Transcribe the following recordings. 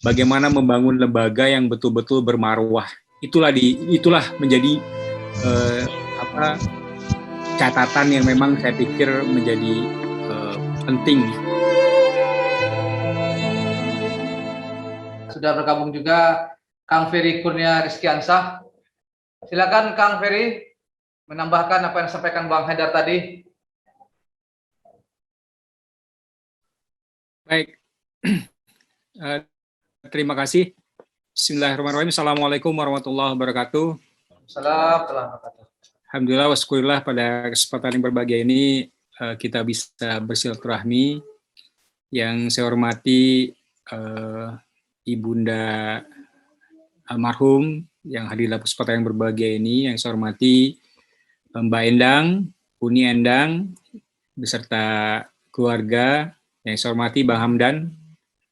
bagaimana membangun lembaga yang betul-betul bermarwah. Itulah menjadi catatan yang memang saya pikir menjadi penting. Sudah bergabung juga Kang Ferry Kurnia Rizkiansah. Silakan Kang Ferry menambahkan apa yang disampaikan Bang Haidar tadi. Baik, terima kasih. Bismillahirrahmanirrahim. Assalamualaikum warahmatullahi wabarakatuh. Alhamdulillah waskurillah, pada kesempatan yang berbahagia ini kita bisa bersilaturahmi. Yang saya hormati Ibunda almarhum yang hadir dalam kesempatan yang berbahagia ini. Yang saya hormati Mbak Endang, Uni Endang, beserta keluarga. Yang saya hormati Bang Hamdan.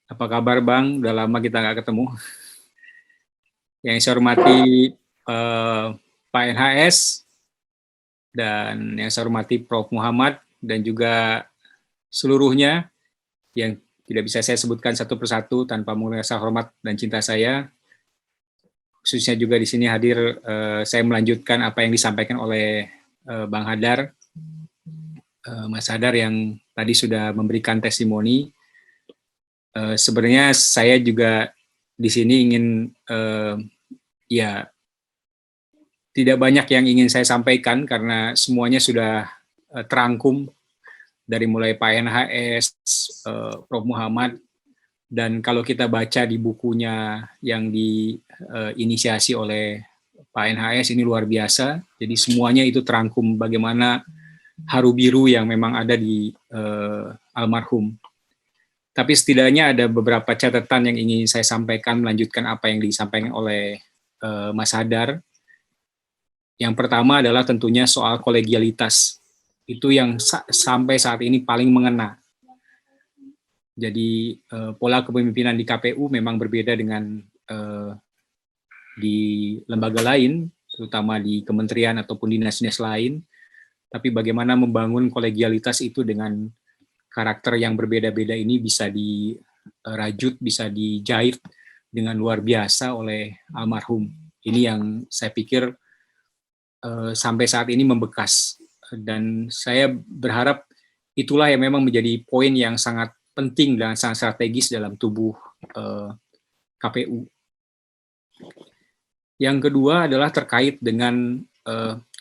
Apa kabar Bang? Udah lama kita nggak ketemu. Yang saya hormati Pak NHS, dan yang saya hormati Prof. Muhammad, dan juga seluruhnya yang tidak bisa saya sebutkan satu persatu tanpa mengurangi rasa hormat dan cinta saya. Khususnya juga di sini hadir, saya melanjutkan apa yang disampaikan oleh Bang Hadar, Mas Hadar yang tadi sudah memberikan testimoni. Sebenarnya saya juga di sini ingin tidak banyak yang ingin saya sampaikan karena semuanya sudah terangkum dari mulai Pak NHS, Prof. Muhammad, dan kalau kita baca di bukunya yang diinisiasi oleh Pak NHS ini luar biasa. Jadi semuanya itu terangkum bagaimana haru biru yang memang ada di almarhum. Tapi setidaknya ada beberapa catatan yang ingin saya sampaikan melanjutkan apa yang disampaikan oleh Mas Hadar. Yang pertama adalah tentunya soal kolegialitas. Itu yang sampai saat ini paling mengena. Jadi pola kepemimpinan di KPU memang berbeda dengan di lembaga lain, terutama di kementerian ataupun dinas-dinas lain. Tapi bagaimana membangun kolegialitas itu dengan karakter yang berbeda-beda ini bisa dirajut, bisa dijahit dengan luar biasa oleh almarhum. Ini yang saya pikir sampai saat ini membekas. Dan saya berharap itulah yang memang menjadi poin yang sangat penting dan sangat strategis dalam tubuh KPU. Yang kedua adalah terkait dengan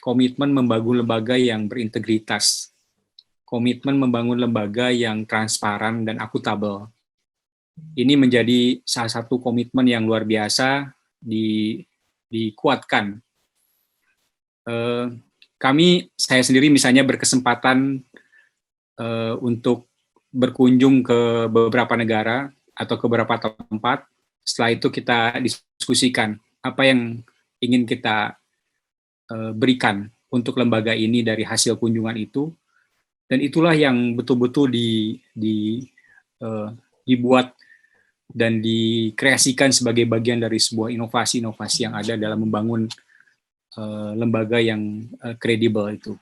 komitmen membangun lembaga yang berintegritas. Komitmen membangun lembaga yang transparan dan akuntabel. Ini menjadi salah satu komitmen yang luar biasa dikuatkan. Saya sendiri misalnya berkesempatan untuk berkunjung ke beberapa negara atau ke beberapa tempat. Setelah itu kita diskusikan apa yang ingin kita berikan untuk lembaga ini dari hasil kunjungan itu. Dan itulah yang betul-betul dibuat dan dikreasikan sebagai bagian dari sebuah inovasi-inovasi yang ada dalam membangun lembaga yang kredibel itu.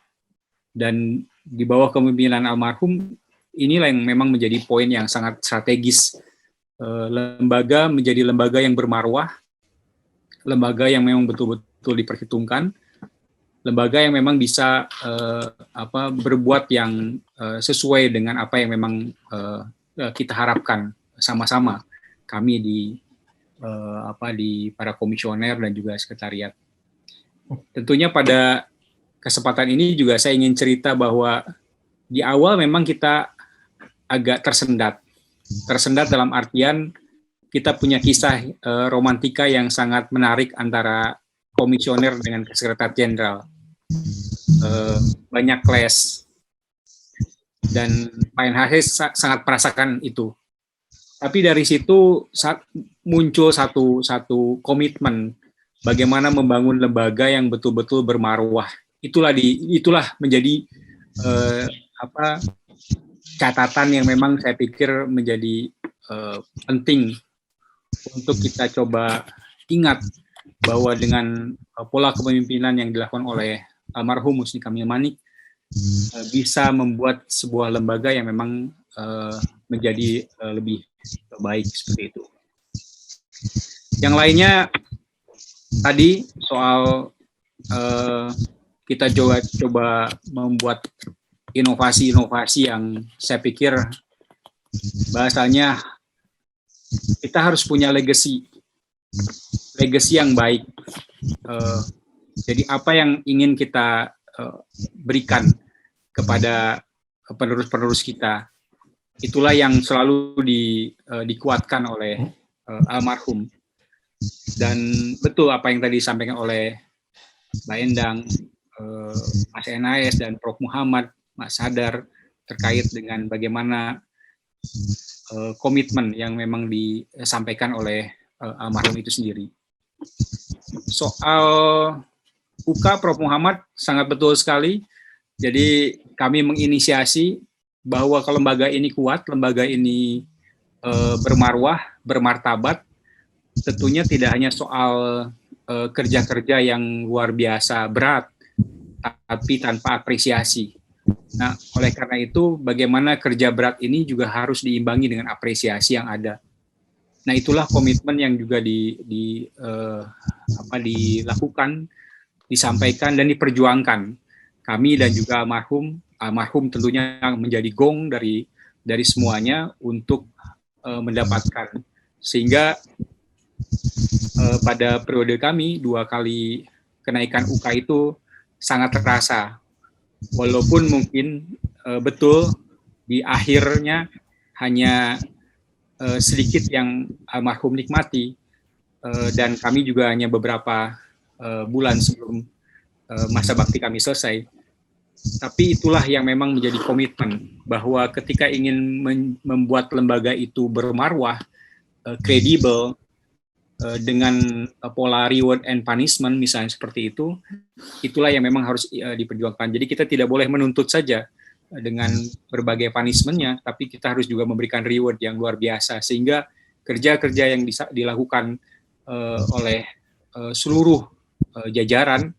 Dan di bawah kepemimpinan almarhum, inilah yang memang menjadi poin yang sangat strategis. Lembaga menjadi lembaga yang bermarwah, lembaga yang memang betul-betul diperhitungkan, lembaga yang memang bisa berbuat yang sesuai dengan apa yang memang kita harapkan sama-sama kami di para komisioner dan juga sekretariat. Tentunya pada kesempatan ini juga saya ingin cerita bahwa di awal memang kita agak tersendat dalam artian kita punya kisah romantika yang sangat menarik antara komisioner dengan sekretaris jenderal. Banyak clash dan Pak NHS sangat merasakan itu. Tapi dari situ muncul satu komitmen bagaimana membangun lembaga yang betul-betul bermarwah. Itulah menjadi catatan yang memang saya pikir menjadi penting untuk kita coba ingat bahwa dengan pola kepemimpinan yang dilakukan oleh almarhum Husni Kamil Manik bisa membuat sebuah lembaga yang memang menjadi lebih baik seperti itu. Yang lainnya tadi soal kita coba membuat inovasi-inovasi yang saya pikir bahasanya kita harus punya legacy yang baik. Jadi apa yang ingin kita berikan kepada penerus-penerus kita, itulah yang selalu dikuatkan oleh almarhum. Dan betul apa yang tadi disampaikan oleh Mbak Endang, Mas Enais dan Prof. Muhammad, Mas Hadar, terkait dengan bagaimana komitmen yang memang disampaikan oleh almarhum itu sendiri. Soal UK, Prof. Muhammad sangat betul sekali. Jadi kami menginisiasi bahwa kalau lembaga ini kuat, lembaga ini bermarwah, bermartabat, tentunya tidak hanya soal kerja-kerja yang luar biasa berat, tapi tanpa apresiasi. Nah, oleh karena itu, bagaimana kerja berat ini juga harus diimbangi dengan apresiasi yang ada. Nah, itulah komitmen yang juga dilakukan, disampaikan dan diperjuangkan. Kami dan juga almarhum tentunya menjadi gong dari semuanya untuk mendapatkan, sehingga pada periode kami 2 kali kenaikan UK itu sangat terasa. Walaupun mungkin betul di akhirnya hanya sedikit yang almarhum nikmati, dan kami juga hanya beberapa bulan sebelum masa bakti kami selesai. Tapi itulah yang memang menjadi komitmen, bahwa ketika ingin membuat lembaga itu bermarwah, kredibel, dengan pola reward and punishment misalnya seperti itu, itulah yang memang harus diperjuangkan. Jadi kita tidak boleh menuntut saja dengan berbagai punishment-nya, tapi kita harus juga memberikan reward yang luar biasa, sehingga kerja-kerja yang dilakukan oleh seluruh jajaran,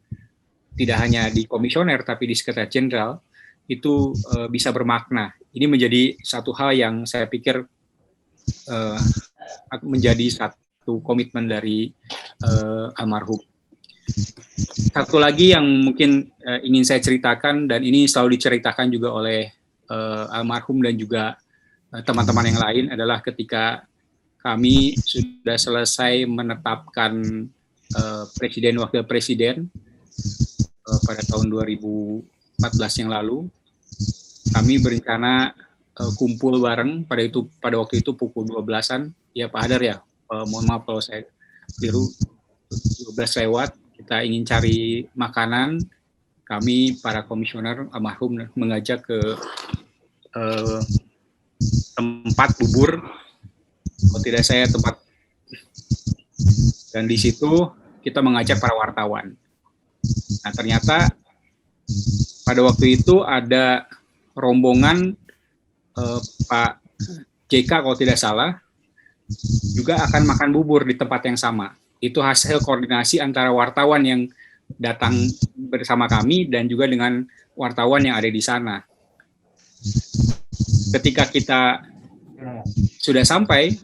tidak hanya di komisioner tapi di sekretariat jenderal, itu bisa bermakna. Ini menjadi satu hal yang saya pikir menjadi satu komitmen dari almarhum. Satu lagi yang mungkin ingin saya ceritakan, dan ini selalu diceritakan juga oleh almarhum dan juga teman-teman yang lain, adalah ketika kami sudah selesai menetapkan presiden wakil presiden pada tahun 2014 yang lalu, kami berencana kumpul bareng pada waktu itu pukul 12-an, ya Pak Hadar ya, mohon maaf kalau saya keliru, 12 lewat, kita ingin cari makanan. Kami para komisioner almarhum mengajak ke tempat bubur, kalau tidak saya tempat, dan di situ kita mengajak para wartawan. Nah, ternyata pada waktu itu ada rombongan Pak JK kalau tidak salah, juga akan makan bubur di tempat yang sama. Itu hasil koordinasi antara wartawan yang datang bersama kami dan juga dengan wartawan yang ada di sana. Ketika kita sudah sampai,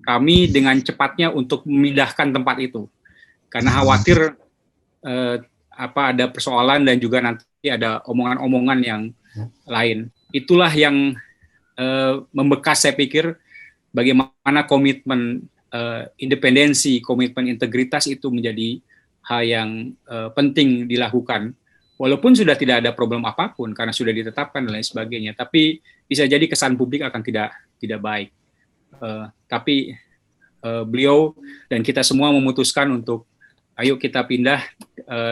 kami dengan cepatnya untuk memindahkan tempat itu, karena khawatir ada persoalan dan juga nanti ada omongan-omongan yang lain. Itulah yang membekas, saya pikir, bagaimana komitmen independensi, komitmen integritas itu menjadi hal yang penting dilakukan. Walaupun sudah tidak ada problem apapun karena sudah ditetapkan dan lain sebagainya, tapi bisa jadi kesan publik akan tidak baik. Tapi beliau dan kita semua memutuskan untuk ayo kita pindah,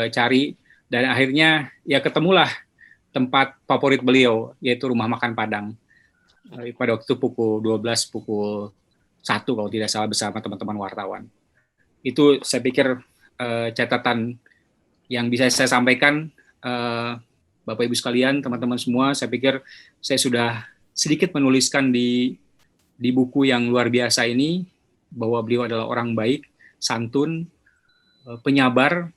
cari, dan akhirnya ya ketemulah tempat favorit beliau, yaitu Rumah Makan Padang. Pada waktu itu pukul 12, pukul 1 kalau tidak salah, bersama teman-teman wartawan. Itu saya pikir catatan yang bisa saya sampaikan, Bapak Ibu sekalian, teman-teman semua. Saya pikir saya sudah sedikit menuliskan di buku yang luar biasa ini, bahwa beliau adalah orang baik, santun, penyabar,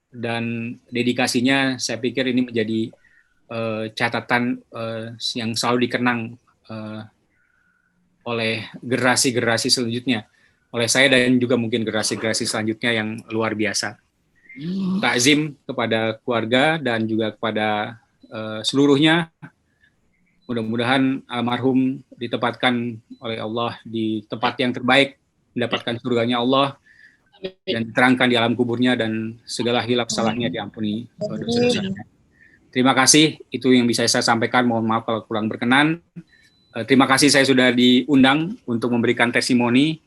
dan dedikasinya saya pikir ini menjadi catatan yang selalu dikenang oleh generasi-generasi selanjutnya, oleh saya dan juga mungkin generasi-generasi selanjutnya yang luar biasa. Takzim kepada keluarga dan juga kepada seluruhnya. Mudah-mudahan almarhum ditempatkan oleh Allah di tempat yang terbaik, mendapatkan surganya Allah, dan diterangkan di alam kuburnya, dan segala hilaf salahnya diampuni dosa-dosanya. Terima kasih, itu yang bisa saya sampaikan. Mohon maaf kalau kurang berkenan. Terima kasih saya sudah diundang untuk memberikan testimoni,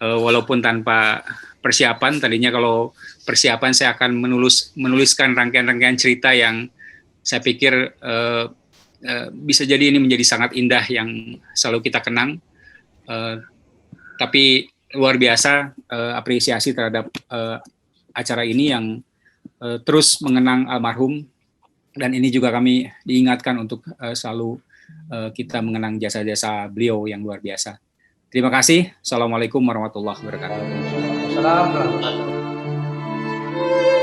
walaupun tanpa persiapan. Tadinya kalau persiapan saya akan menuliskan rangkaian-rangkaian cerita yang saya pikir bisa jadi ini menjadi sangat indah yang selalu kita kenang. Tapi luar biasa apresiasi terhadap acara ini yang terus mengenang almarhum, dan ini juga kami diingatkan untuk selalu kita mengenang jasa-jasa beliau yang luar biasa. Terima kasih. Assalamualaikum warahmatullahi wabarakatuh. Waalaikumsalam warahmatullahi wabarakatuh.